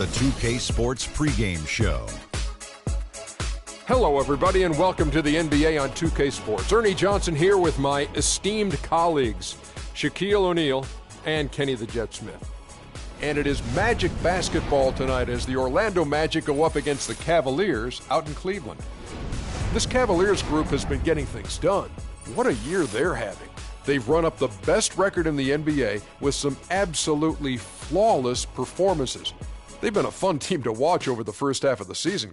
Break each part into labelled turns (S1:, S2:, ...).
S1: The 2K Sports pregame show.
S2: Hello, everybody, and welcome to the NBA on 2K Sports. Ernie Johnson here with my esteemed colleagues, Shaquille O'Neal and Kenny the Jet Smith. And it is Magic basketball tonight as the Orlando Magic go up against the Cavaliers out in Cleveland. This Cavaliers group has been getting things done. What a year they're having. They've run up the best record in the NBA with some absolutely flawless performances. They've been a fun team to watch over the first half of the season.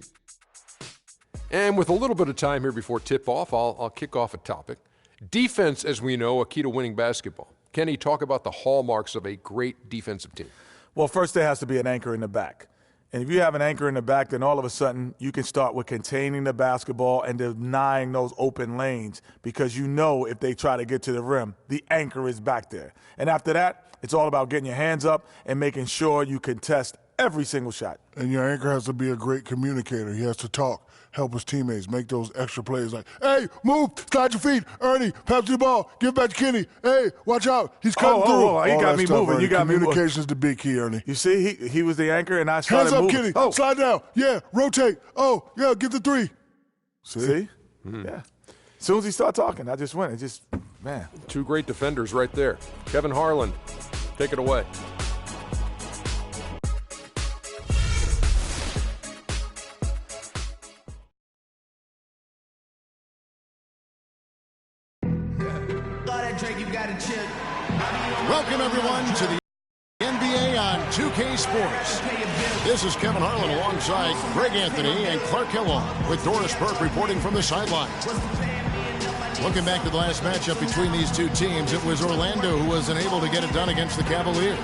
S2: And with a little bit of time here before tip-off, I'll kick off a topic. Defense, as we know, a key to winning basketball. Kenny, talk about the hallmarks of a great defensive team.
S3: Well, first there has to be an anchor in the back. And if you have an anchor in the back, then all of a sudden you can start with containing the basketball and denying those open lanes because you know if they try to get to the rim, the anchor is back there. And after that, it's all about getting your hands up and making sure you contest every single shot.
S4: And your anchor has to be a great communicator. He has to talk, help his teammates, make those extra plays like, hey, move, slide your feet, Ernie, pass the ball, give it back to Kenny. Hey, watch out, he's cutting through.
S3: You got me moving.
S4: Ernie.
S3: You got me moving.
S4: Communication's the big key, Ernie.
S3: You see, he was the anchor, and I started
S4: moving.
S3: moving.
S4: Hands up, Kenny. Slide down. Yeah, rotate. Oh, yeah, get the three.
S3: See? Yeah. As soon as he started talking, I just went. It just, man.
S2: Two great defenders right there. Kevin Harlan, take it away.
S5: Welcome, everyone, to the NBA on 2K Sports. This is Kevin Harlan alongside Greg Anthony and Clark Kellogg with Doris Burke reporting from the sideline. Looking back to the last matchup between these two teams, it was Orlando who was unable to get it done against the Cavaliers.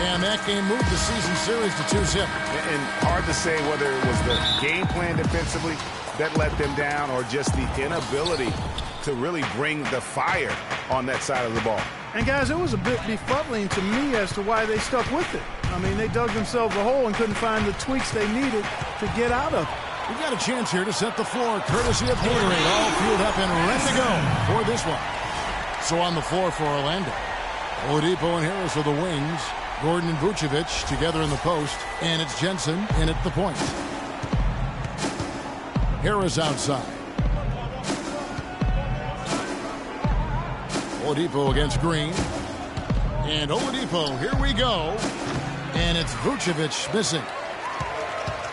S5: And that game moved the season series to 2-0.
S6: And hard to say whether it was the game plan defensively that let them down or just the inability to really bring the fire on that side of the ball.
S7: And, guys, it was a bit befuddling to me as to why they stuck with it. I mean, they dug themselves a hole and couldn't find the tweaks they needed to get out of it.
S5: We've got a chance here to set the floor, courtesy of Gatorade, all fueled up and ready to go for this one. So on the floor for Orlando, Oladipo and Harris are the wings, Gordon and Vucevic together in the post, and it's Jensen in at the point. Harris outside. Oladipo against Green. And Oladipo, here we go. And it's Vucevic missing.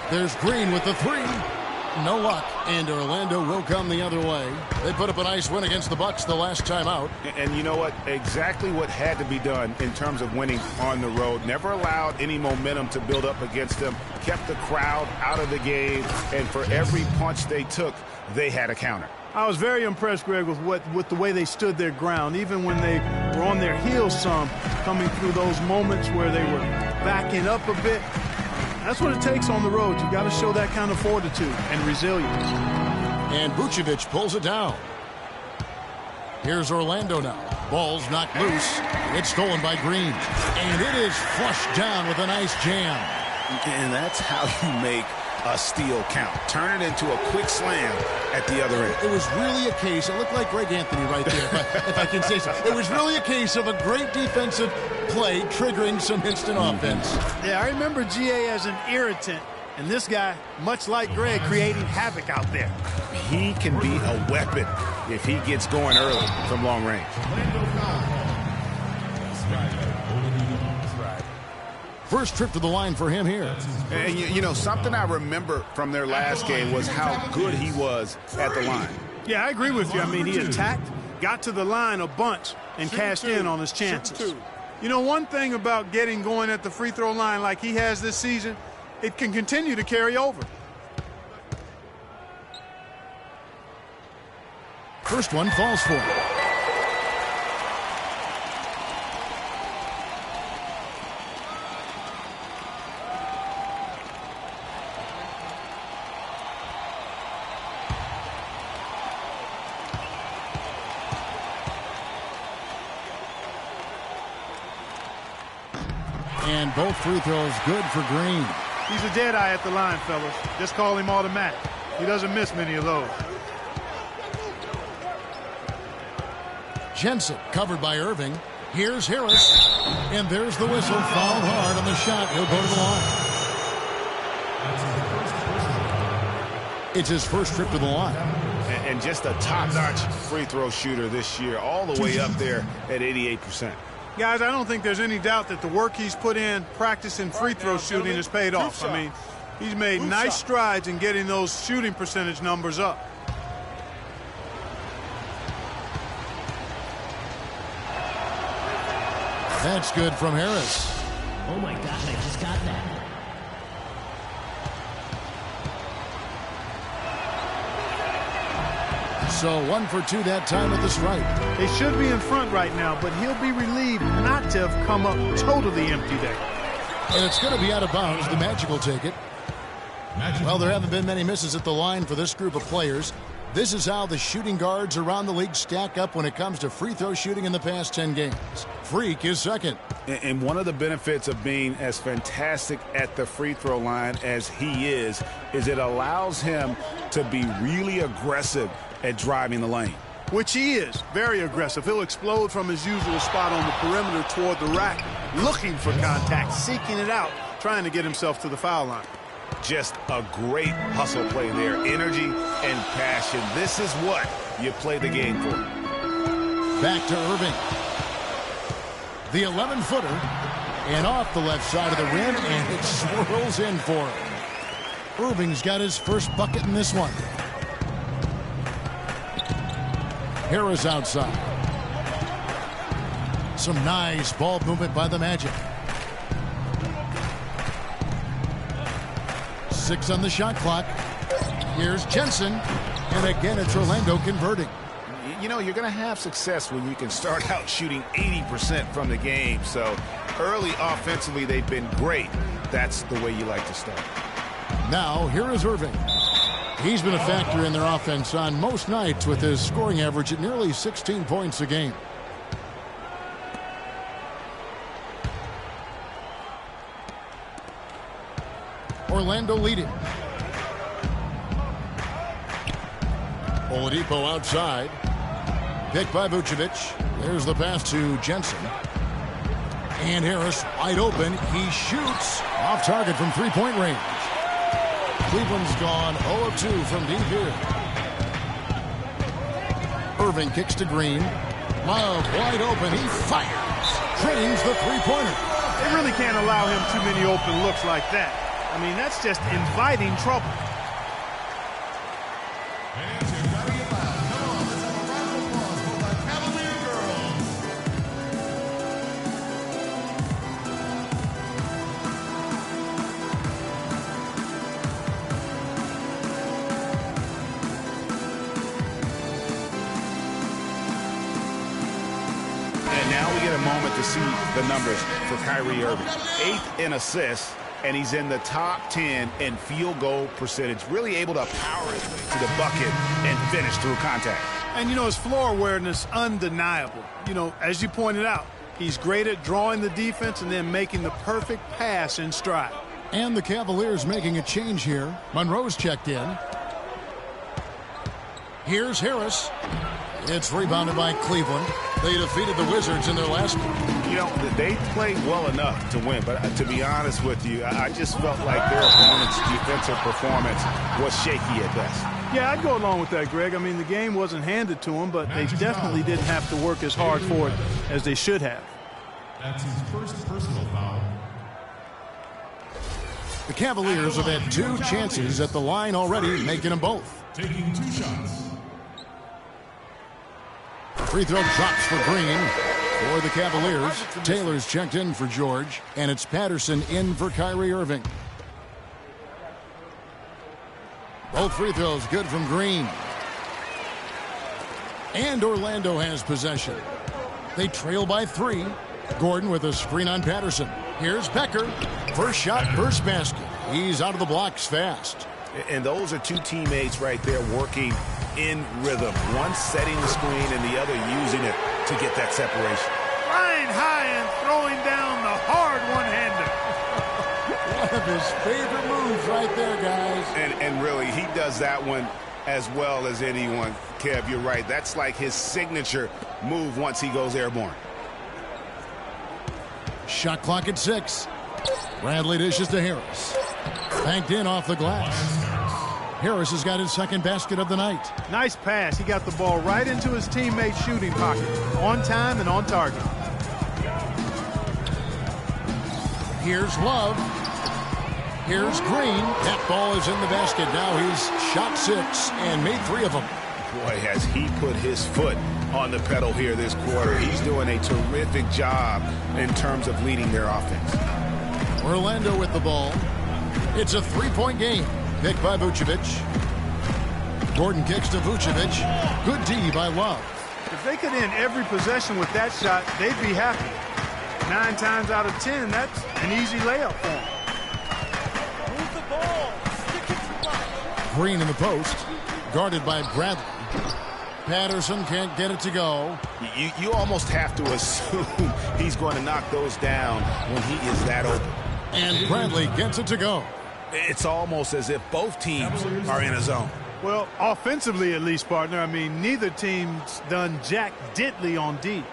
S5: There's Green with the three. No luck. And Orlando will come the other way. They put up a nice win against the Bucks the last time out.
S6: And you know what? Exactly what had to be done in terms of winning on the road. Never allowed any momentum to build up against them. Kept the crowd out of the game. And for every punch they took, they had a counter.
S7: I was very impressed, Greg, with the way they stood their ground, even when they were on their heels some, coming through those moments where they were backing up a bit. That's what it takes on the road. You got to show that kind of fortitude and resilience.
S5: And Vucevic pulls it down. Here's Orlando now. Ball's knocked loose. It's stolen by Green. And it is flushed down with a nice jam.
S6: And that's how you make a steal count. Turn it into a quick slam at the other end.
S5: It was really a case, it looked like Greg Anthony right there, if I can say so. It was really a case of a great defensive play triggering some instant offense.
S7: Yeah, I remember GA as an irritant, and this guy, much like Greg, creating havoc out there.
S6: He can be a weapon if he gets going early from long range.
S5: First trip to the line for him here.
S6: And you know, something I remember from their last game was how good he was at the line.
S7: Yeah, I agree with you. I mean, he attacked, got to the line a bunch, and cashed in on his chances. You know, one thing about getting going at the free throw line like he has this season, it can continue to carry over.
S5: First one falls for him. And both free throws good for Green.
S7: He's a dead eye at the line, fellas. Just call him automatic. He doesn't miss many of those.
S5: Jensen covered by Irving. Here's Harris. And there's the whistle. Fouled hard on the shot. He'll go to the line. It's his first trip to the line.
S6: And just a top-notch free throw shooter this year, all the way up there at 88%.
S7: Guys, I don't think there's any doubt that the work he's put in practicing free throw shooting has paid off. I mean, he's made nice strides in getting those shooting percentage numbers up.
S5: That's good from Harris.
S8: Oh my gosh, I just got that.
S5: So 1 for 2 that time at the stripe.
S7: They should be in front right now, but he'll be relieved not to have come up totally empty there.
S5: And it's going to be out of bounds. The Magic will take it. Well, there haven't been many misses at the line for this group of players. This is how the shooting guards around the league stack up when it comes to free throw shooting in the past 10 games. Freak is second.
S6: And one of the benefits of being as fantastic at the free throw line as he is it allows him to be really aggressive at driving the lane.
S7: Which he is, very aggressive. He'll explode from his usual spot on the perimeter toward the rack, looking for contact, seeking it out, trying to get himself to the foul line.
S6: Just a great hustle play there. Energy and passion. This is what you play the game for.
S5: Back to Irving. The 11-footer. And off the left side of the rim, and it swirls in for him. Irving's got his first bucket in this one. Harris outside. Some nice ball movement by the Magic. 6 on the shot clock. Here's Jensen. And again, it's Orlando converting.
S6: You know, you're going to have success when you can start out shooting 80% from the game. So early offensively, they've been great. That's the way you like to start.
S5: Now, here is Irving. He's been a factor in their offense on most nights with his scoring average at nearly 16 points a game. Orlando leading. Oladipo outside. Picked by Vucevic. There's the pass to Jensen. And Harris wide open. He shoots off target from three-point range. Cleveland's gone 0 of 2 from deep here. Irving kicks to Green. Love wide open. He fires. Drains the three-pointer.
S7: They really can't allow him too many open looks like that. I mean, that's just inviting trouble.
S6: And now we get a moment to see the numbers for Kyrie Irving. 8th in assists. And he's in the top 10 in field goal percentage. Really able to power his way to the bucket and finish through contact.
S7: And, you know, his floor awareness undeniable. You know, as you pointed out, he's great at drawing the defense and then making the perfect pass in stride.
S5: And the Cavaliers making a change here. Monroe's checked in. Here's Harris. It's rebounded by Cleveland. They defeated the Wizards in their last one.
S6: You know, they played well enough to win, but to be honest with you, I just felt like their opponent's defensive performance was shaky at best.
S7: Yeah, I'd go along with that, Greg. I mean, the game wasn't handed to them, but they definitely didn't have to work as hard for it as they should have.
S1: That's his first personal foul.
S5: The Cavaliers have had 2 chances at the line already, making them both.
S1: Taking 2 shots.
S5: Free throw drops for Green. For the Cavaliers, Taylor's checked in for George, and it's Patterson in for Kyrie Irving. Both free throws good from Green. And Orlando has possession. They trail by 3. Gordon with a screen on Patterson. Here's Becker. First shot, first basket. He's out of the blocks fast.
S6: And those are 2 teammates right there working in rhythm. One setting the screen and the other using it to get that separation.
S7: Flying high and throwing down the hard one-hander.
S5: One of his favorite moves right there, guys.
S6: And really, he does that one as well as anyone. Kev, you're right. That's like his signature move once he goes airborne.
S5: Shot clock at 6. Bradley dishes to Harris. Banked in off the glass. Harris has got his second basket of the night.
S7: Nice pass. He got the ball right into his teammate's shooting pocket. On time and on target.
S5: Here's Love. Here's Green. That ball is in the basket. Now he's shot 6 and made 3 of them.
S6: Boy, has he put his foot on the pedal here this quarter. He's doing a terrific job in terms of leading their offense.
S5: Orlando with the ball. It's a 3-point game. Picked by Vucevic. Gordon kicks to Vucevic. Good D by Love.
S7: If they could end every possession with that shot, they'd be happy. 9 times out of 10, that's an easy layup for them.
S9: Move the ball. Stick it to Love.
S5: Green in the post. Guarded by Bradley. Patterson can't get it to go.
S6: You almost have to assume he's going to knock those down when he is that open.
S5: And Bradley gets it to go.
S6: It's almost as if both teams are in a zone.
S7: Well, offensively at least, partner. I mean, neither team's done jack diddly on D.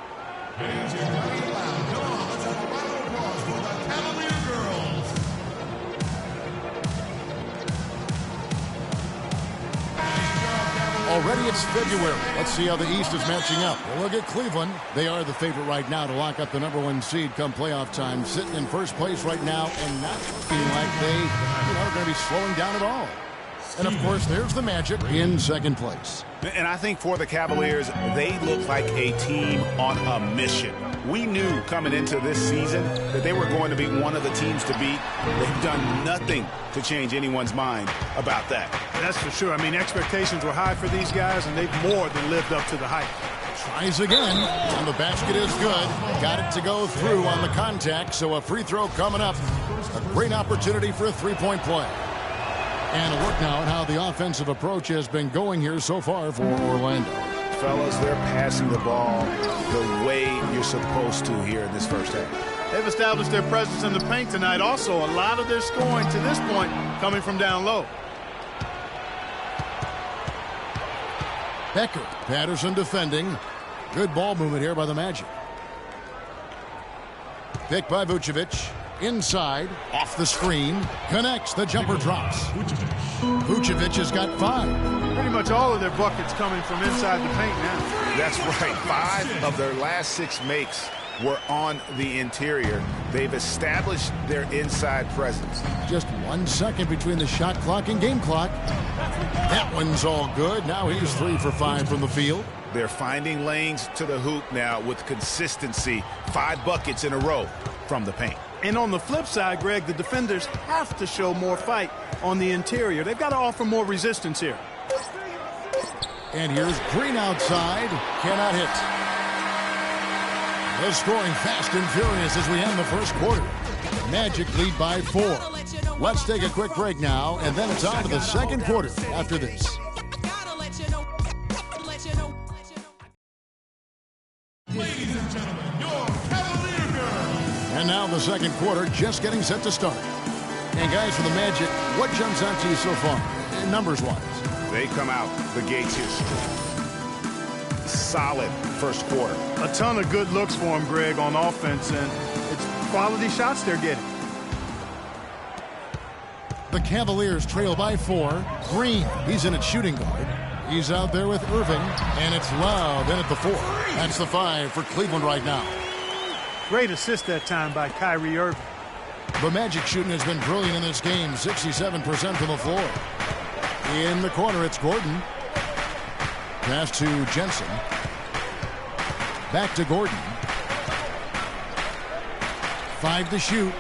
S5: Already it's February. Let's see how the East is matching up. We'll look at Cleveland. They are the favorite right now to lock up the #1 seed come playoff time. Sitting in first place right now and not looking like they are going to be slowing down at all. And, of course, there's the Magic in second place.
S6: And I think for the Cavaliers, they look like a team on a mission. We knew coming into this season that they were going to be one of the teams to beat. They've done nothing to change anyone's mind about that.
S7: That's for sure. I mean, expectations were high for these guys, and they've more than lived up to the hype.
S5: Tries again, and the basket is good. Got it to go through on the contact, so a free throw coming up. A great opportunity for a three-point play. And a look now at how the offensive approach has been going here so far for Orlando.
S6: Fellas, they're passing the ball the way you're supposed to here in this first half.
S7: They've established their presence in the paint tonight. Also, a lot of their scoring to this point coming from down low.
S5: Becker, Patterson defending. Good ball movement here by the Magic. Picked by Vucevic. Inside, off the screen, connects, the jumper drops. Vucevic has got 5.
S7: Pretty much all of their buckets coming from inside the paint now.
S6: That's right. 5 of their last 6 makes were on the interior. They've established their inside presence.
S5: Just 1 second between the shot clock and game clock. That one's all good. Now he's 3 for 5 from the field.
S6: They're finding lanes to the hoop now with consistency. 5 buckets in a row from the paint.
S7: And on the flip side, Greg, the defenders have to show more fight on the interior. They've got to offer more resistance here.
S5: And here's Green outside. Cannot hit. They're scoring fast and furious as we end the first quarter. Magic lead by 4. Let's take a quick break now, and then it's on to the second quarter after this.
S1: Ladies and gentlemen, your Cavalier girls.
S5: And now the second quarter just getting set to start. And guys, for the Magic, what jumps out to you so far, numbers-wise?
S6: They come out the gates here solid first quarter.
S7: A ton of good looks for them, Greg, on offense, and it's quality shots they're getting.
S5: The Cavaliers trail by 4. Green, he's in at shooting guard. He's out there with Irving, and it's Love in at the 4. That's the 5 for Cleveland right now.
S7: Great assist that time by Kyrie Irving.
S5: The Magic shooting has been brilliant in this game, 67% from the floor. In the corner, it's Gordon. Pass to Jensen. Back to Gordon. 5 to shoot.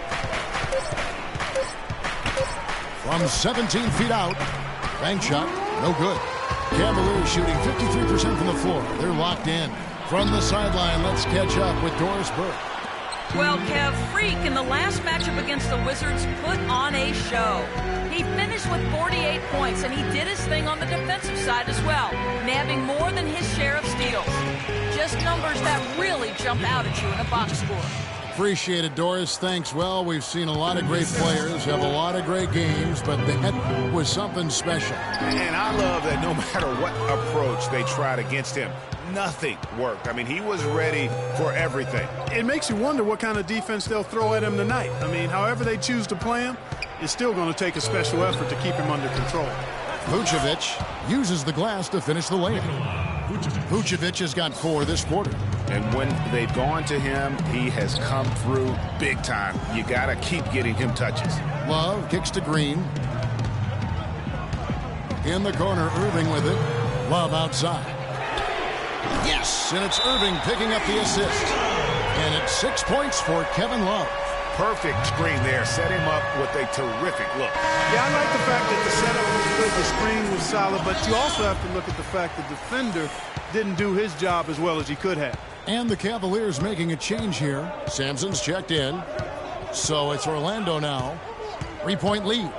S5: From 17 feet out. Bank shot, no good. Cavaliers shooting 53% from the floor. They're locked in. From the sideline, let's catch up with Doris Burke.
S10: Well, Kev, Freak in the last matchup against the Wizards put on a show. He finished with 48 points, and he did his thing on the defensive side as well, nabbing more than his share of steals. Just numbers that really jump out at you in a box score.
S5: Appreciate it, Doris. Thanks. Well, we've seen a lot of great players, have a lot of great games, but that was something special.
S6: And I love that no matter what approach they tried against him, nothing worked. I mean, he was ready for everything.
S7: It makes you wonder what kind of defense they'll throw at him tonight. I mean, however they choose to play him, it's still going to take a special effort to keep him under control.
S5: Vucevic uses the glass to finish the layup. Vucevic has got 4 this quarter.
S6: And when they've gone to him, he has come through big time. You got to keep getting him touches.
S5: Love kicks to Green. In the corner, Irving with it. Love outside. Yes, and it's Irving picking up the assist. And it's 6 points for Kevin Love.
S6: Perfect screen there. Set him up with a terrific look.
S7: Yeah, I like the fact that the setup was good, the screen was solid, but you also have to look at the fact the defender didn't do his job as well as he could have.
S5: And the Cavaliers making a change here. Sampson's checked in. So it's Orlando now. 3-point lead.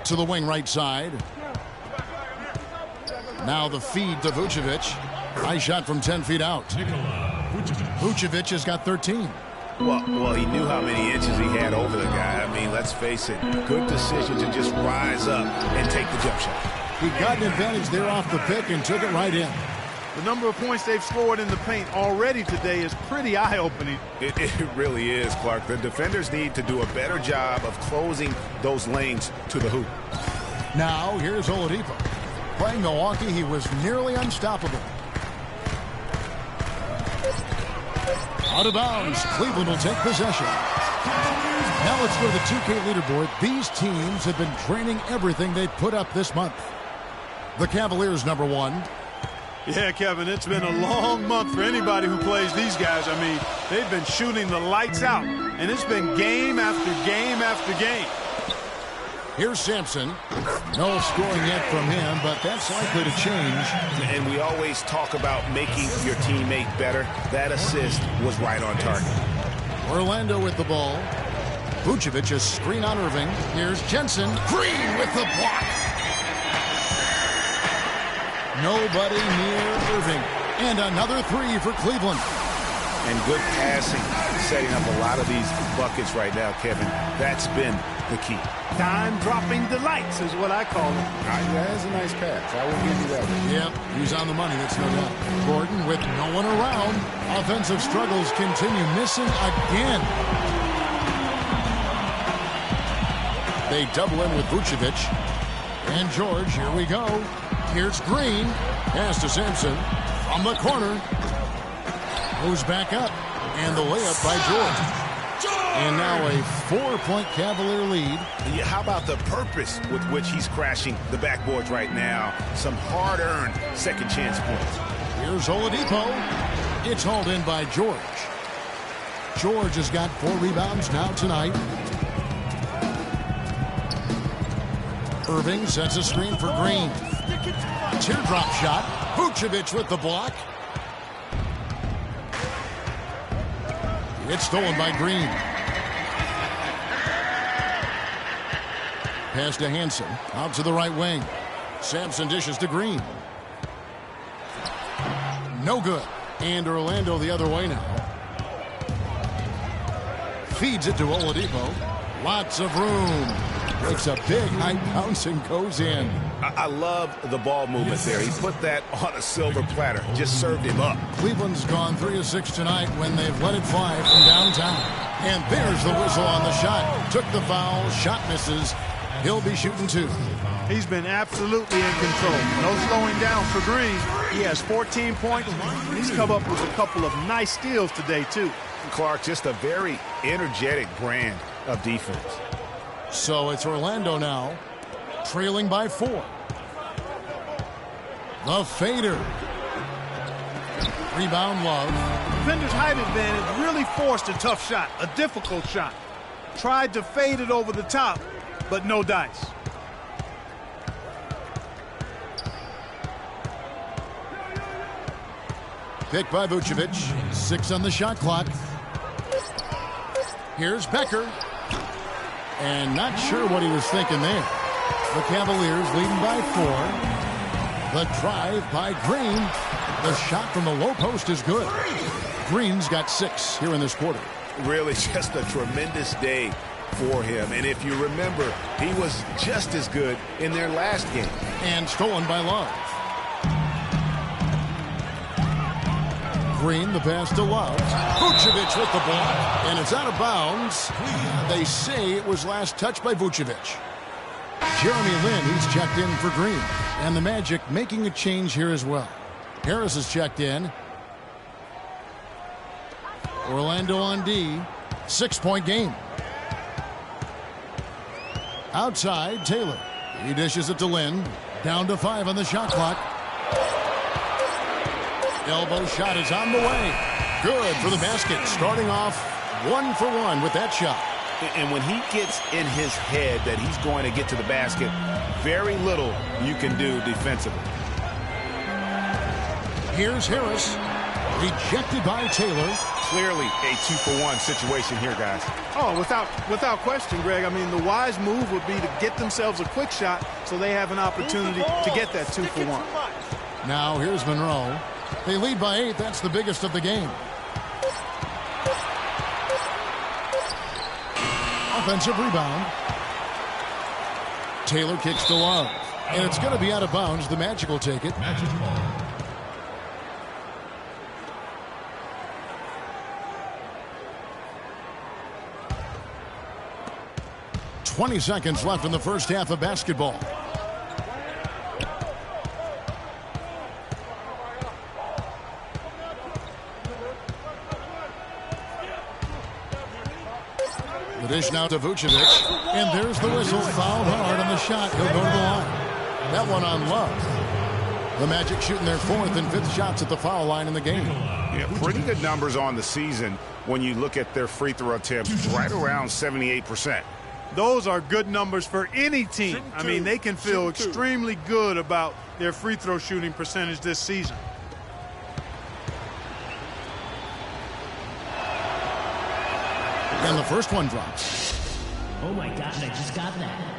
S5: To the wing right side. Now the feed to Vucevic. High shot from 10 feet out. Vucevic has got 13.
S6: Well, he knew how many inches he had over the guy. I mean, let's face it, good decision to just rise up and take the jump shot.
S5: He got an advantage there off the pick and took it right in.
S7: The number of points they've scored in the paint already today is pretty eye-opening.
S6: It really is, Clark. The defenders need to do a better job of closing those lanes to the hoop.
S5: Now, here's Oladipo. Playing Milwaukee, he was nearly unstoppable. Out of bounds. Cleveland will take possession. Now let's go to the 2K leaderboard. These teams have been training everything they put up this month. The Cavaliers, number 1.
S7: Yeah, Kevin, it's been a long month for anybody who plays these guys. I mean, they've been shooting the lights out, and it's been game after game after game.
S5: Here's Sampson. No scoring yet from him, but that's likely to change.
S6: And we always talk about making your teammate better. That assist was right on target.
S5: Orlando with the ball. Vucevic is screen on Irving. Here's Jensen. Green with the block. Nobody near Irving. And another 3 for Cleveland.
S6: And good passing, setting up a lot of these buckets right now, Kevin. That's been the key.
S7: Time-dropping delights is what I call it.
S6: That is a nice pass. I will give you that one.
S5: Yep, he's on the money, that's no doubt. Gordon with no one around. Offensive struggles continue, missing again. They double in with Vucevic. And George, here we go. Here's Green. Pass to Sampson. From the corner. Goes back up. And the layup by George. And now a 4-point Cavalier lead.
S6: Yeah, how about the purpose with which he's crashing the backboards right now? Some hard-earned second chance points.
S5: Here's Oladipo. It's hauled in by George. George has got 4 rebounds now tonight. Irving sets a screen for Green. Teardrop shot. Vucevic with the block. It's stolen by Green. Pass to Hansen. Out to the right wing. Sampson dishes to Green. No good. And Orlando the other way now. Feeds it to Oladipo. Lots of room. Makes a big high bounce and goes in.
S6: I love the ball movement there. He put that on a silver platter. Just served him up.
S5: Cleveland's gone 3 of 6 tonight when they've let it fly from downtown. And there's the whistle on the shot. Took the foul. Shot misses. He'll be shooting 2.
S7: He's been absolutely in control. No slowing down for Green. He has 14 points. He's come up with a couple of nice steals today, too.
S6: Clark, just a very energetic brand of defense.
S5: So it's Orlando now, trailing by 4. The fader. Rebound Love.
S7: Defender's height advantage really forced a tough shot, a difficult shot. Tried to fade it over the top, but no dice.
S5: Picked by Vucevic. 6 on the shot clock. Here's Becker. And not sure what he was thinking there. The Cavaliers leading by 4. The drive by Green. The shot from the low post is good. Green's got 6 here in this quarter.
S6: Really just a tremendous day for him. And if you remember, he was just as good in their last game.
S5: And stolen by Love. Green, the pass to Love. Vucevic with the ball, and it's out of bounds. They say it was last touched by Vucevic. Jeremy Lin, he's checked in for Green. And the Magic making a change here as well. Harris is checked in. Orlando on D. 6-point game. Outside, Taylor. He dishes it to Lin. Down to 5 on the shot clock. Elbow shot is on the way. Good for the basket. Starting off 1 for 1 with that shot.
S6: And when he gets in his head that he's going to get to the basket, very little you can do defensively.
S5: Here's Harris. Rejected by Taylor.
S6: Clearly a 2-for-1 situation here, guys.
S7: Oh, without question, Greg. I mean, the wise move would be to get themselves a quick shot so they have an opportunity to get that 2-for-1.
S5: Now here's Monroe. They lead by 8. That's the biggest of the game. Offensive rebound. Taylor kicks to Love. And it's going to be out of bounds. The Magic will take it. 20 seconds left in the first half of basketball. The dish now to Vucevic. And there's the whistle. Fouled hard on the shot. He'll go to the line. That one on Love. The Magic shooting their 4th and 5th shots at the foul line in the game.
S6: Yeah, pretty good numbers on the season when you look at their free throw attempts, right around 78%.
S7: Those are good numbers for any team. I mean, they can feel extremely good about their free throw shooting percentage this season.
S5: And the first one drops.
S8: Oh my gosh, I just got that.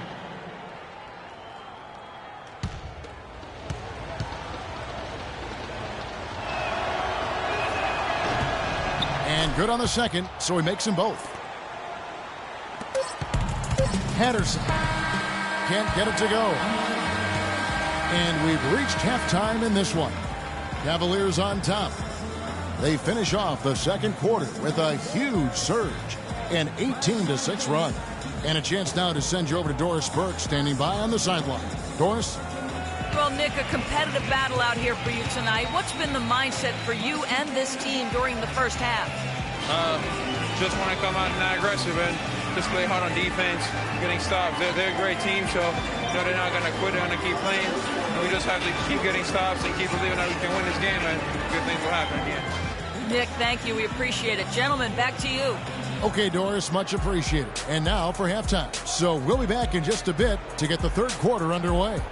S5: And good on the second, so he makes them both. Patterson can't get it to go. And we've reached halftime in this one. Cavaliers on top. They finish off the second quarter with a huge surge. An 18-6 run. And a chance now to send you over to Doris Burke, standing by on the sideline. Doris?
S10: Well, Nick, a competitive battle out here for you tonight. What's been the mindset for you and this team during the first half?
S11: Just want to come out and not aggressive and just play hard on defense, getting stops. They're a great team, so they're not going to quit. They're going to keep playing. And we just have to keep getting stops and keep believing that we can win this game, and good things will happen again.
S10: Nick, thank you. We appreciate it. Gentlemen, back to you.
S5: Okay, Doris, much appreciated. And now for halftime. So we'll be back in just a bit to get the third quarter underway.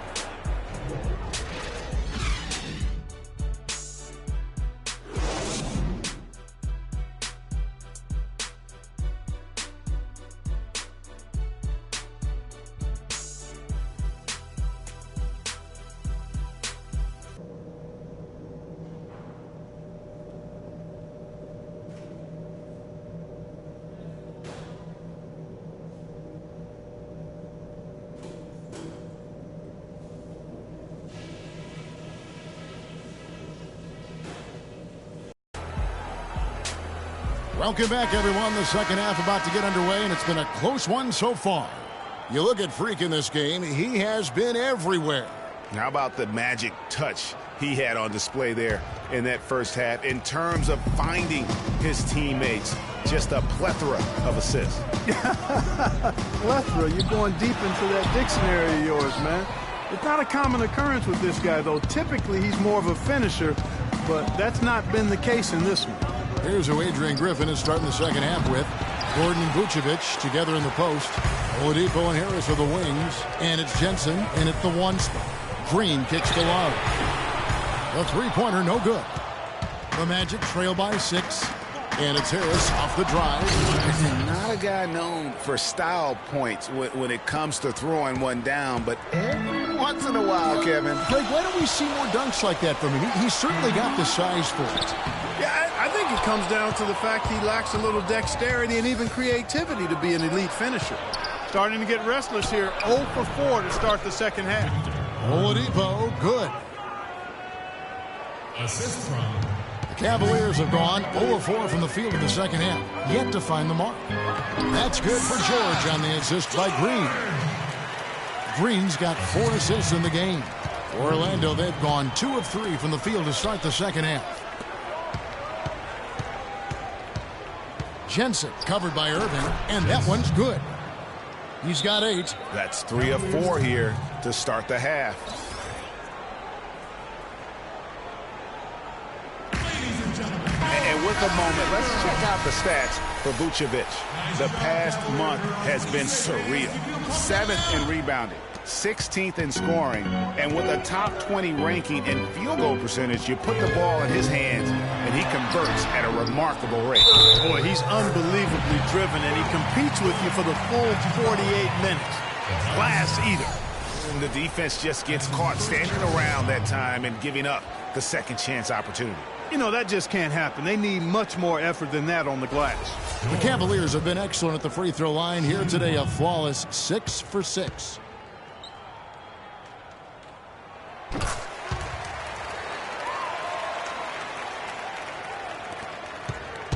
S5: Welcome back, everyone. The second half about to get underway, and it's been a close one so far. You look at Freak in this game, he has been everywhere.
S6: How about the magic touch he had on display there in that first half in terms of finding his teammates? Just a plethora of assists.
S7: Plethora, you're going deep into that dictionary of yours, man. It's not a common occurrence with this guy, though. Typically, he's more of a finisher, but that's not been the case in this one.
S5: Here's who Adrian Griffin is starting the second half with. Gordon and Vucevic together in the post. Oladipo and Harris are the wings. And it's Jensen in at the 1 spot. Green kicks to Love. The three-pointer, no good. The Magic trail by 6. And it's Harris off the drive.
S6: Not a guy known for style points when it comes to throwing one down, but every once in a while, Kevin.
S5: Greg, why don't we see more dunks like that from him? He's certainly got the size for it.
S7: Yeah, I think it comes down to the fact he lacks a little dexterity and even creativity to be an elite finisher. Starting to get restless here. 0 for 4 to start the second half.
S5: Oladipo, good.
S1: Assist from
S5: The Cavaliers have gone 0-4 from the field in the second half, yet to find the mark. That's good for George on the assist by Green. Green's got 4 assists in the game. For Orlando, they've gone 2 of 3 from the field to start the second half. Jensen covered by Irving, and that one's good. He's got 8.
S6: That's 3 of 4 here to start the half. And with the moment, let's check out the stats for Vucevic. The past month has been surreal. 7th in rebounding, 16th in scoring, and with a top 20 ranking in field goal percentage, you put the ball in his hands, and he converts at a remarkable rate.
S7: Boy, he's unbelievably driven, and he competes with you for the full 48 minutes. Class eater.
S6: And the defense just gets caught standing around that time and giving up the second chance opportunity.
S7: You know, that just can't happen. They need much more effort than that on the glass.
S5: The Cavaliers have been excellent at the free throw line here today, a flawless 6 for 6.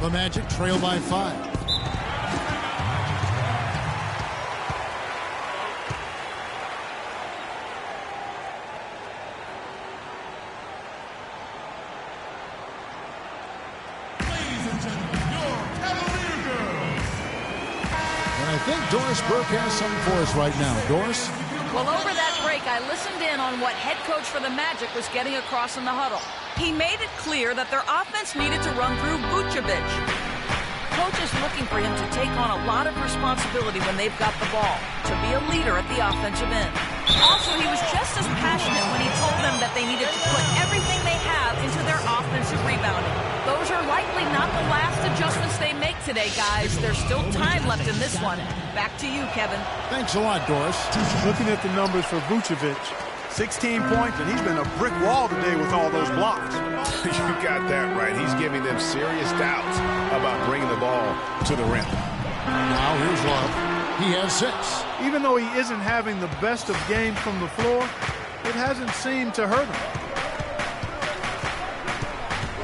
S5: The Magic trail by 5. I think Doris Burke has something for us right now. Doris?
S10: Well, over that break, I listened in on what head coach for the Magic was getting across in the huddle. He made it clear that their offense needed to run through Vucevic. Coach is looking for him to take on a lot of responsibility when they've got the ball, to be a leader at the offensive end. Also, he was just as passionate when he told them that they needed to put everything they have into their offensive rebounding. Those are likely not the last adjustments they make today, guys. There's still time left in this one. Back to you, Kevin.
S5: Thanks a lot, Doris.
S7: Looking at the numbers for Vucevic, 16 points, and he's been a brick wall today with all those blocks.
S6: You got that right. He's giving them serious doubts about bringing the ball to the rim.
S5: Now here's Love. He has 6.
S7: Even though he isn't having the best of games from the floor, it hasn't seemed to hurt him.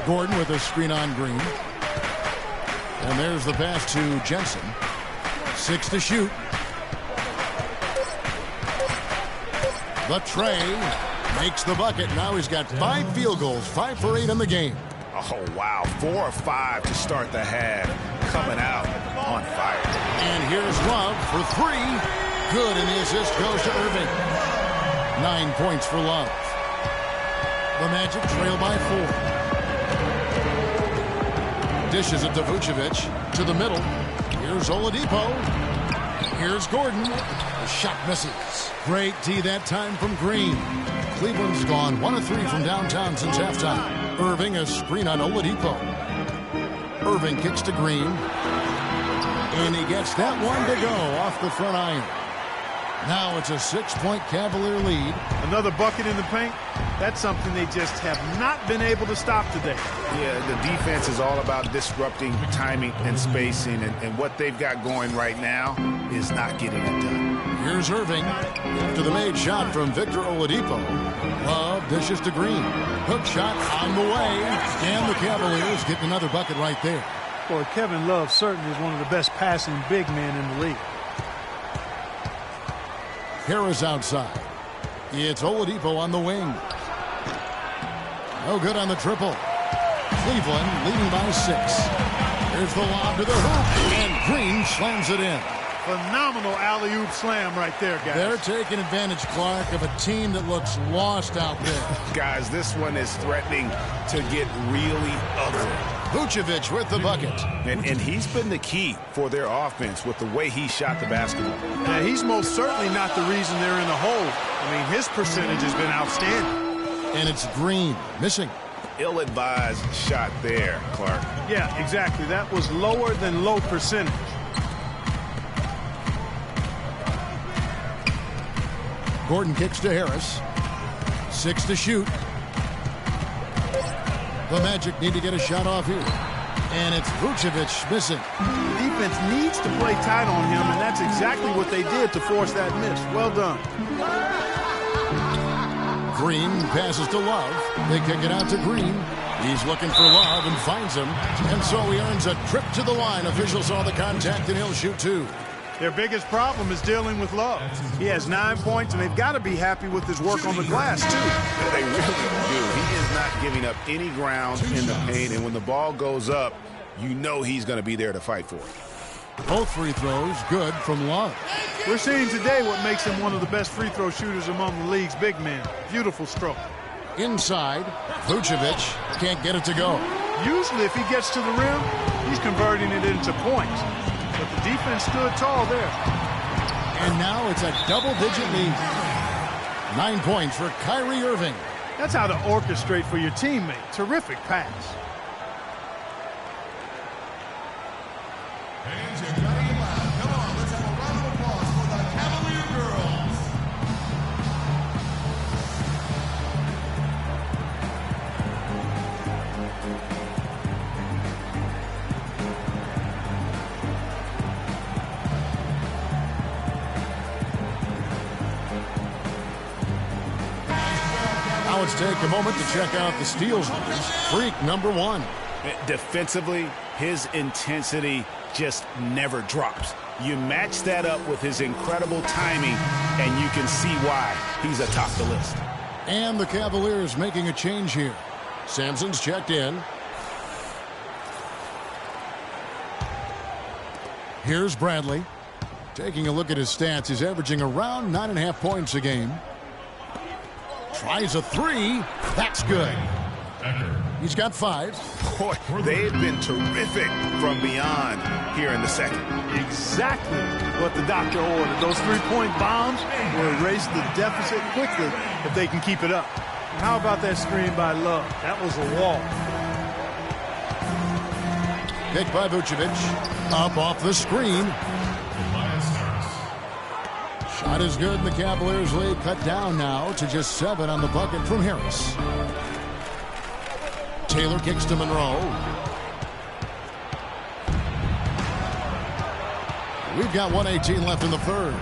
S5: Gordon with a screen on Green. And there's the pass to Jensen. 6 to shoot. The tray makes the bucket. Now he's got 5 field goals, 5 for 8 in the game.
S6: Oh, wow. 4 of 5 to start the half. Coming out on fire.
S5: And here's Love for 3. Good, and the assist goes to Irving. 9 points for Love. The Magic trail by 4. Dishes it to Vucevic. To the middle. Here's Oladipo. Here's Gordon. The shot misses. Great D that time from Green. Cleveland's gone 1 of 3 from downtown since halftime. Irving a screen on Oladipo. Irving kicks to Green. And he gets that one to go off the front iron. Now it's a 6-point Cavalier lead.
S7: Another bucket in the paint. That's something they just have not been able to stop today.
S6: Yeah, the defense is all about disrupting timing and spacing, and what they've got going right now is not getting it done.
S5: Here's Irving after the made shot from Victor Oladipo. Love dishes to Green. Hook shot on the way, and the Cavaliers get another bucket right there.
S7: Boy, Kevin Love certainly is one of the best passing big men in the league.
S5: Harris outside. It's Oladipo on the wing. No good on the triple. Cleveland leading by 6. Here's the lob to the hoop, and Green slams it in.
S7: Phenomenal alley-oop slam right there, guys.
S5: They're taking advantage, Clark, of a team that looks lost out there.
S6: Guys, this one is threatening to get really ugly.
S5: Vucevic with the bucket.
S6: And he's been the key for their offense with the way he shot the basketball.
S7: Yeah, he's most certainly not the reason they're in the hole. I mean, his percentage has been outstanding.
S5: And it's Green missing.
S6: Ill-advised shot there, Clark.
S7: Yeah, exactly. That was lower than low percentage.
S5: Gordon kicks to Harris. 6 to shoot. The Magic need to get a shot off here. And it's Vucevic missing.
S7: The defense needs to play tight on him, and that's exactly what they did to force that miss. Well done.
S5: Green passes to Love. They kick it out to Green. He's looking for Love and finds him. And so he earns a trip to the line. Officials saw the contact and he'll shoot 2.
S7: Their biggest problem is dealing with Love. He has 9 points, and they've got to be happy with his work on the glass, too.
S6: They really do. He is not giving up any ground in the paint, and when the ball goes up, you know he's going to be there to fight for it.
S5: Both free throws good from Love.
S7: We're seeing today what makes him one of the best free throw shooters among the league's big men. Beautiful stroke.
S5: Inside, Vucevic can't get it to go.
S7: Usually if he gets to the rim, he's converting it into points. But the defense stood tall there.
S5: And now it's a double-digit lead. 9 points for Kyrie Irving.
S7: That's how to orchestrate for your teammate. Terrific pass.
S1: Fans, you gotta get loud. Come on, let's have a round of applause for the Cavalier girls.
S5: Now let's take a moment to check out the steals numbers. Freak number 1.
S6: Defensively, his intensity just never drops. You match that up with his incredible timing, and you can see why he's atop the list.
S5: And the Cavaliers making a change here. Sampson's checked in. Here's Bradley. Taking a look at his stats, he's averaging around 9.5 points a game. Tries a 3. That's good. He's got 5.
S6: Boy, they've been terrific from beyond here in the second.
S7: Exactly what the doctor ordered. Those 3-point bombs will erase the deficit quickly if they can keep it up. How about that screen by Love? That was a wall.
S5: Picked by Vucevic. Up off the screen. Shot is good, and the Cavaliers lead cut down now to just 7 on the bucket from Harris. Taylor kicks to Monroe. We've got 1:18 left in the third.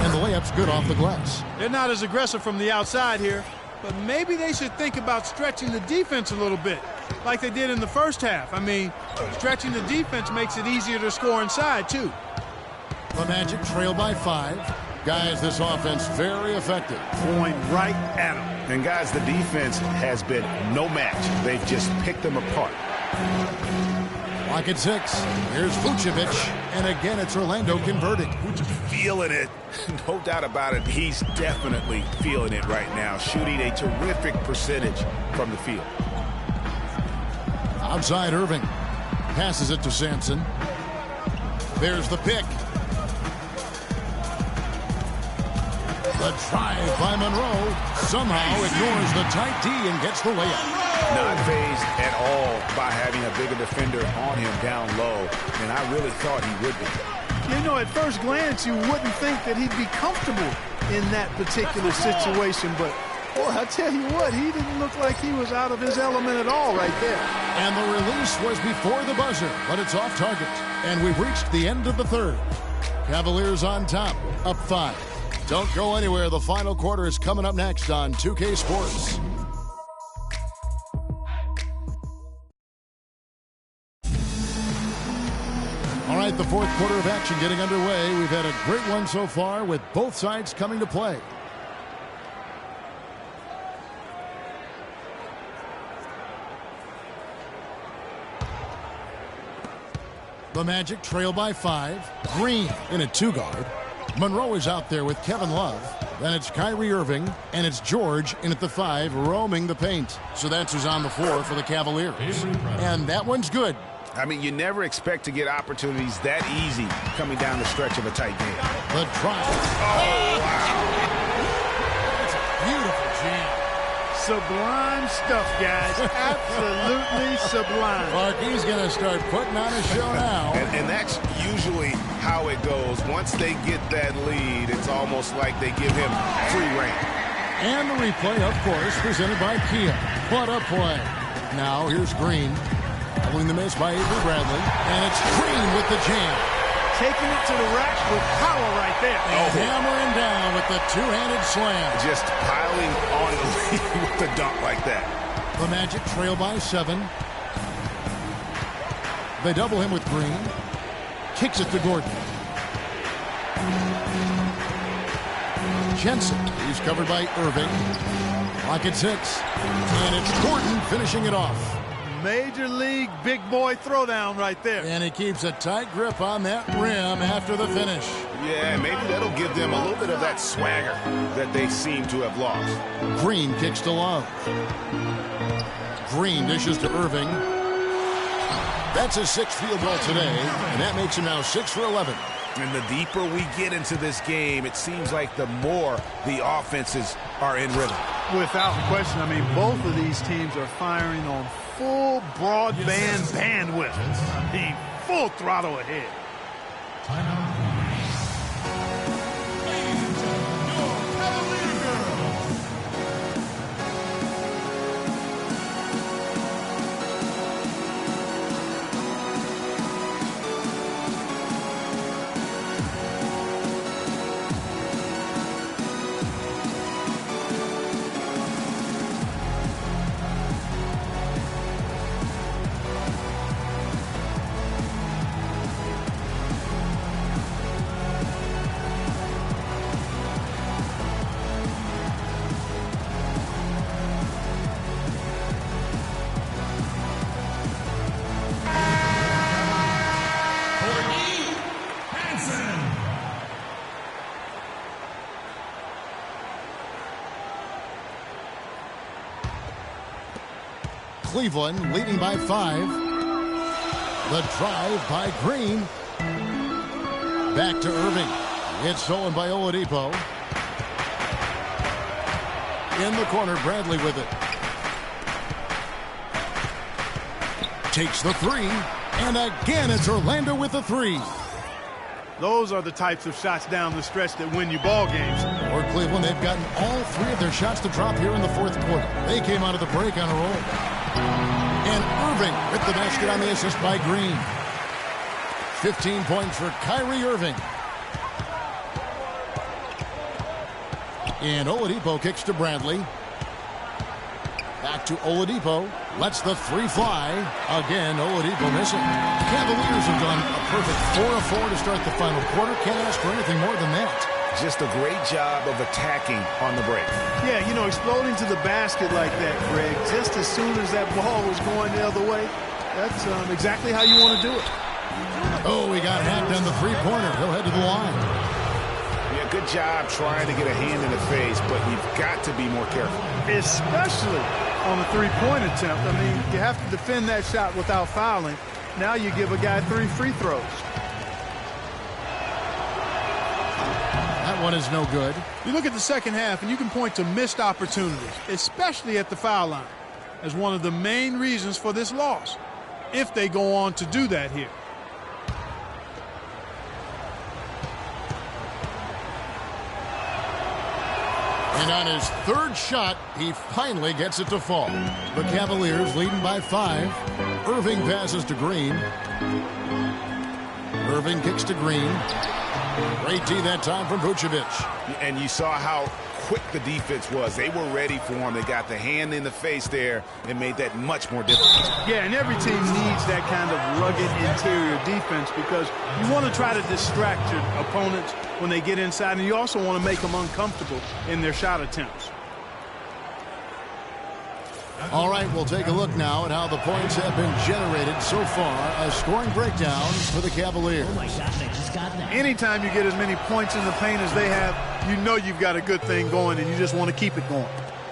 S5: And the layup's good off the glass.
S7: They're not as aggressive from the outside here, but maybe they should think about stretching the defense a little bit, like they did in the first half. I mean, stretching the defense makes it easier to score inside, too.
S5: The Magic trail by 5. Guys, this offense very effective.
S7: Going right at them.
S6: And guys, the defense has been no match. They've just picked them apart.
S5: Clock at 6. Here's Vucevic. And again, it's Orlando converting.
S6: Feeling it. No doubt about it. He's definitely feeling it right now. Shooting a terrific percentage from the field.
S5: Outside Irving. Passes it to Sampson. There's the pick. The drive by Monroe somehow ignores the tight D and gets the layup.
S6: Not phased at all by having a bigger defender on him down low, and I really thought he would be.
S7: You know, at first glance, you wouldn't think that he'd be comfortable in that particular situation, but boy, I tell you what, he didn't look like he was out of his element at all right there.
S5: And the release was before the buzzer, but it's off target. And we've reached the end of the third. Cavaliers on top, up 5. Don't go anywhere. The final quarter is coming up next on 2K Sports. All right, the fourth quarter of action getting underway. We've had a great one so far with both sides coming to play. The Magic trail by 5. Green in a 2-guard. Monroe is out there with Kevin Love. Then it's Kyrie Irving, and it's George in at the 5, roaming the paint. So that's who's on the floor for the Cavaliers. And that one's good.
S6: I mean, you never expect to get opportunities that easy coming down the stretch of a tight game.
S5: The drive.
S6: Oh, wow.
S5: That's a beautiful jam.
S7: Sublime stuff, guys. Absolutely sublime.
S5: Clark, he's going to start putting on a show now.
S6: And that's usually how it goes. Once they get that lead, it's almost like they give him free rein.
S5: And the replay, of course, presented by Kia. What a play. Now here's Green. Following the miss by Avery Bradley. And it's Green with the jam.
S7: Taking it to the rack with power right there.
S5: And hammering down with the two-handed slam.
S6: Just piling on the lead with the dunk like that.
S5: The Magic trail by 7. They double him with Green. Kicks it to Gordon. Jensen. He's covered by Irving. Clock at 6. And it's Gordon finishing it off.
S7: Major league big boy throwdown right there.
S5: And he keeps a tight grip on that rim after the finish.
S6: Yeah, maybe that'll give them a little bit of that swagger that they seem to have lost.
S5: Green kicks to Love. Green dishes to Irving. That's his 6th field goal today, and that makes him now 6 for 11.
S6: And the deeper we get into this game, it seems like the more the offenses are in rhythm.
S7: Without question. I mean, both of these teams are firing on full broadband bandwidth. I mean, full throttle ahead.
S5: Cleveland leading by 5. The drive by Green. Back to Irving. It's stolen by Oladipo. In the corner, Bradley with it. Takes the 3. And again, it's Orlando with the 3.
S7: Those are the types of shots down the stretch that win you ball games.
S5: For Cleveland, they've gotten all 3 of their shots to drop here in the 4th quarter. They came out of the break on a roll. And Irving with the basket on the assist by Green. 15 points for Kyrie Irving. And Oladipo kicks to Bradley. Back to Oladipo. Lets the 3 fly. Again, Oladipo missing. Cavaliers have done a perfect 4 of 4 to start the final quarter. Can't ask for anything more than that.
S6: Just a great job of attacking on the break.
S7: Yeah, you know, exploding to the basket like that, Greg, just as soon as that ball was going the other way, that's exactly how you want to do it.
S5: Oh, he got hacked on the 3-pointer. He'll head to the line.
S6: Yeah, good job trying to get a hand in the face, but you've got to be more careful.
S7: Especially on the 3-point attempt. I mean, you have to defend that shot without fouling. Now you give a guy 3 free throws.
S5: That one is no good.
S7: You look at the second half, and you can point to missed opportunities, especially at the foul line, as one of the main reasons for this loss, if they go on to do that here.
S5: And on his 3rd shot, he finally gets it to fall. The Cavaliers leading by 5. Irving passes to Green. Irving kicks to Green. Great D that time from Vucevic.
S6: And you saw how quick the defense was. They were ready for him. They got the hand in the face there and made that much more difficult.
S7: Yeah, and every team needs that kind of rugged interior defense because you want to try to distract your opponents when they get inside, and you also want to make them uncomfortable in their shot attempts.
S5: All right, we'll take a look now at how the points have been generated so far. A scoring breakdown for the Cavaliers.
S8: Oh my God, I just got that.
S7: Anytime you get as many points in the paint as they have, you know you've got a good thing going, and you just want to keep it going.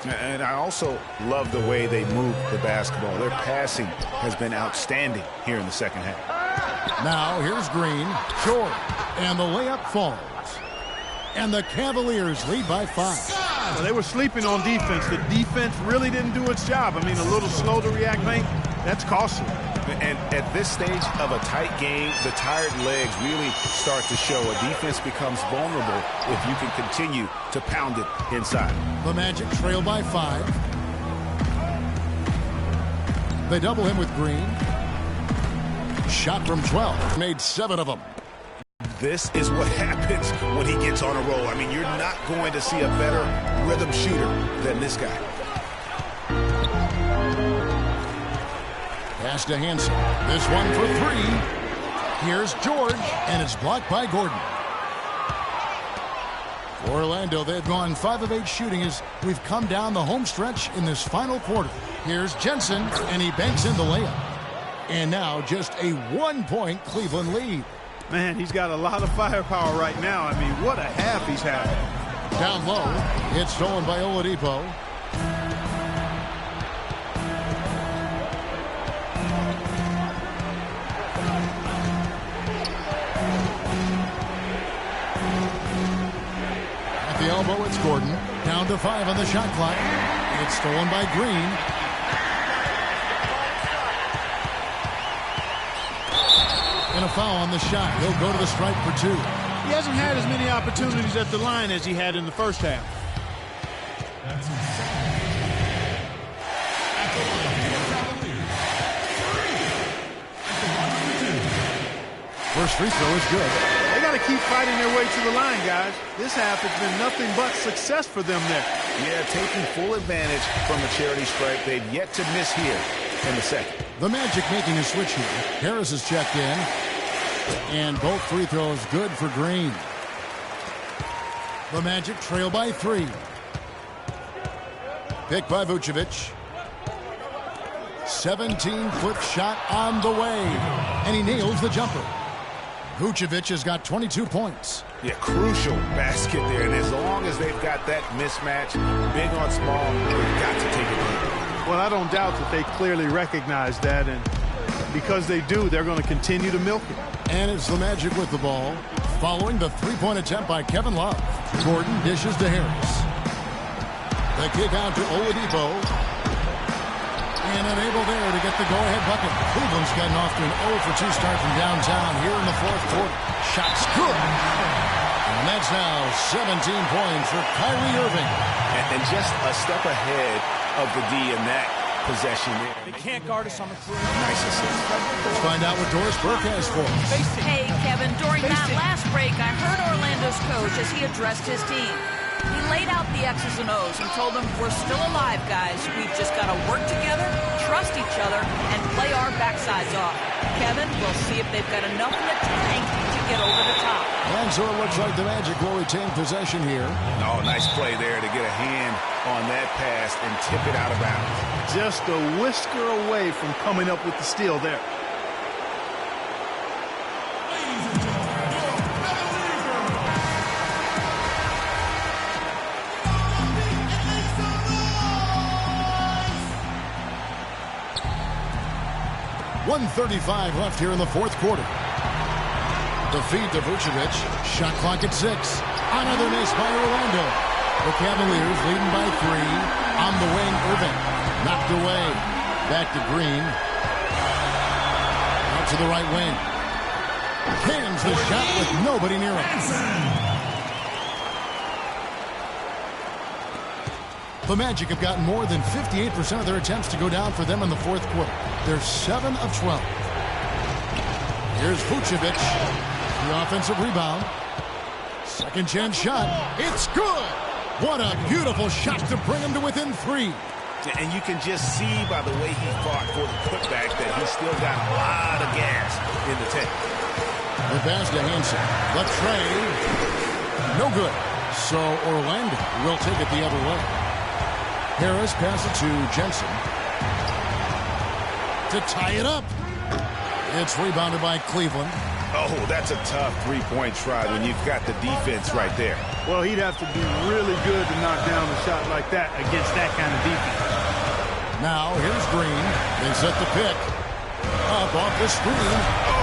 S6: And I also love the way they move the basketball. Their passing has been outstanding here in the second half.
S5: Now here's Green, short, and the layup falls. And the Cavaliers lead by 5.
S7: Well, they were sleeping on defense. The defense really didn't do its job. I mean, a little slow to react, mate. That's costly.
S6: And at this stage of a tight game, the tired legs really start to show. A defense becomes vulnerable if you can continue to pound it inside.
S5: The Magic trail by 5. They double him with Green. Shot from 12. Made 7 of them.
S6: This is what happens when he gets on a roll. I mean, you're not going to see a better rhythm shooter than this guy.
S5: Pass to Hansen. This one for three. Here's George, and it's blocked by Gordon. For Orlando, they've gone 5 of 8 shooting as we've come down the home stretch in this final quarter. Here's Jensen, and he banks in the layup. And now just a 1-point Cleveland lead.
S7: Man, he's got a lot of firepower right now. I mean, what a half he's having.
S5: Down low, it's stolen by Oladipo. At the elbow, it's Gordon. Down to 5 on the shot clock. It's stolen by Green. And a foul on the shot. He'll go to the stripe for 2.
S7: He hasn't had as many opportunities at the line as he had in the first half.
S5: First free throw is good.
S7: They got to keep fighting their way to the line, guys. This half has been nothing but success for them there.
S6: Yeah, taking full advantage from the charity stripe. They've yet to miss here in the second.
S5: The Magic making a switch here. Harris is checked in. And both free throws good for Green. The Magic trail by 3. Picked by Vucevic. 17-foot shot on the way. And he nails the jumper. Vucevic has got 22 points.
S6: Yeah, crucial basket there. And as long as they've got that mismatch, big on small, they've got to take it.
S7: Well, I don't doubt that they clearly recognize that. And because they do, they're going to continue to milk it.
S5: And it's the Magic with the ball, following the three-point attempt by Kevin Love. Gordon dishes to Harris. The kick out to Oladipo. And unable there to get the go-ahead bucket. Cleveland's gotten off to an 0-for-2 start from downtown here in the fourth quarter. Shots good. And that's now 17 points for Kyrie Irving.
S6: And just a step ahead of the D in that possession there.
S9: They can't guard us on the three.
S6: Nice assist.
S5: Let's find out what Doris Burke has for us.
S10: Hey, Kevin, during that last break, I heard Orlando's coach as he addressed his team. He laid out the X's and O's and told them, we're still alive, guys. We've just got to work together, trust each other, and play our backsides off. Kevin, we'll see if they've got enough in the tank to get over the top.
S5: And so it looks like the Magic will retain possession here.
S6: Oh, nice play there to get a hand on that pass and tip it out of bounds.
S7: Just a whisker away from coming up with the steal there.
S5: .135 left here in the fourth quarter. The feed to Vucevic. Shot clock at 6. Another miss by Orlando. The Cavaliers leading by 3. On the wing, Irving. Knocked away. Back to Green. Out to the right wing. Cans the shot with nobody near him. The Magic have gotten more than 58% of their attempts to go down for them in the fourth quarter. They're 7 of 12. Here's Vucevic. The offensive rebound. Second chance shot. It's good. What a beautiful shot to bring him to within 3.
S6: And you can just see by the way he fought for the putback that he's still got a lot of gas in the tank.
S5: The pass to Hansen. The tray. No good. So Orlando will take it the other way. Harris passes it to Jensen. To tie it up. It's rebounded by Cleveland.
S6: Oh, that's a tough three-point try when you've got the defense right there.
S7: Well, he'd have to be really good to knock down a shot like that against that kind of defense.
S5: Now, here's Green. They set the pick. Up off the screen.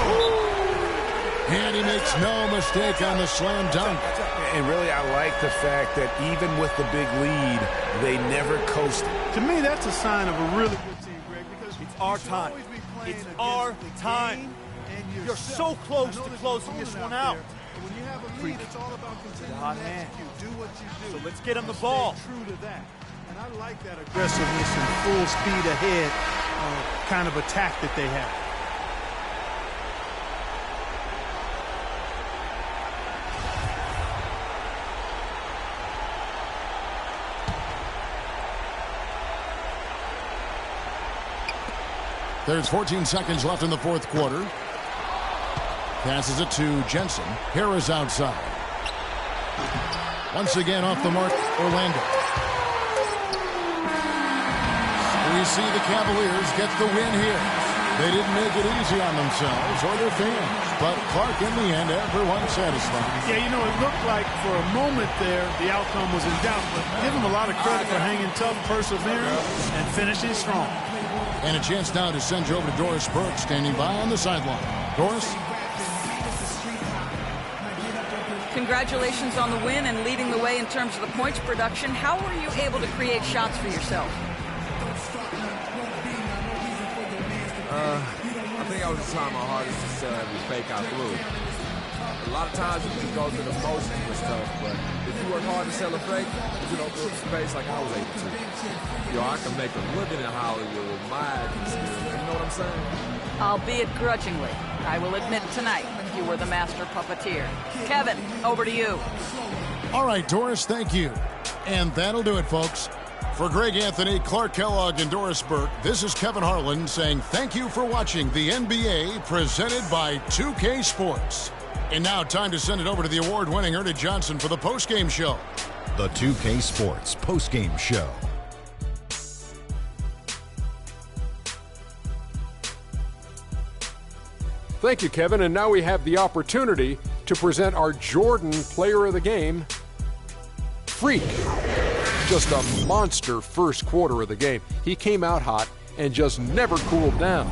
S5: Oh! And he makes no mistake on the slam dunk.
S6: And really, I like the fact that even with the big lead, they never coasted.
S7: To me, that's a sign of a really good team, Greg, because
S9: it's our time. It's our time. You're so close to closing this one out.
S7: When you have a lead, it's all about continuing to execute. Do what you do.
S9: So let's get him the ball.
S7: Stay true to that. And I like that aggressiveness and full speed ahead kind of attack that they have.
S5: There's 14 seconds left in the fourth quarter. Passes it to Jensen. Harris outside. Once again off the mark, Orlando. We see the Cavaliers get the win here. They didn't make it easy on themselves or their fans. But Clark, in the end, everyone's satisfied.
S7: Yeah, you know, it looked like for a moment there the outcome was in doubt. But give them a lot of credit for hanging tough, persevering, and finishing strong.
S5: And a chance now to send you over to Doris Burke, standing by on the sideline. Doris?
S10: Congratulations on the win and leading the way in terms of the points production. How were you able to create shots for yourself?
S12: I think I was trying my hardest to sell every fake I threw. A lot of times you can go through the motions and stuff, but if you work hard to sell a fake, you don't through space like I was able to. I can make a living in Hollywood with my acting skills. You know what I'm saying?
S10: Albeit grudgingly. I will admit tonight you were the master puppeteer. Kevin, over to you.
S5: All right, Doris, thank you. And that'll do it, folks. For Greg Anthony, Clark Kellogg, and Doris Burke, this is Kevin Harlan saying thank you for watching the NBA presented by 2K Sports. And now time to send it over to the award-winning Ernie Johnson for the postgame show.
S13: The 2K Sports postgame show.
S2: Thank you, Kevin. And now we have the opportunity to present our Jordan Player of the Game, Freak. Just a monster first quarter of the game. He came out hot and just never cooled down.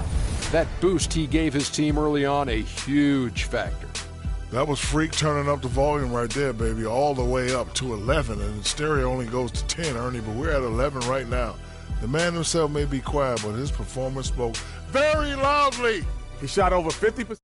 S2: That boost he gave his team early on, a huge factor.
S4: That was Freak turning up the volume right there, baby, all the way up to 11. And the stereo only goes to 10, Ernie, but we're at 11 right now. The man himself may be quiet, but his performance spoke very loudly.
S3: He shot over 50%.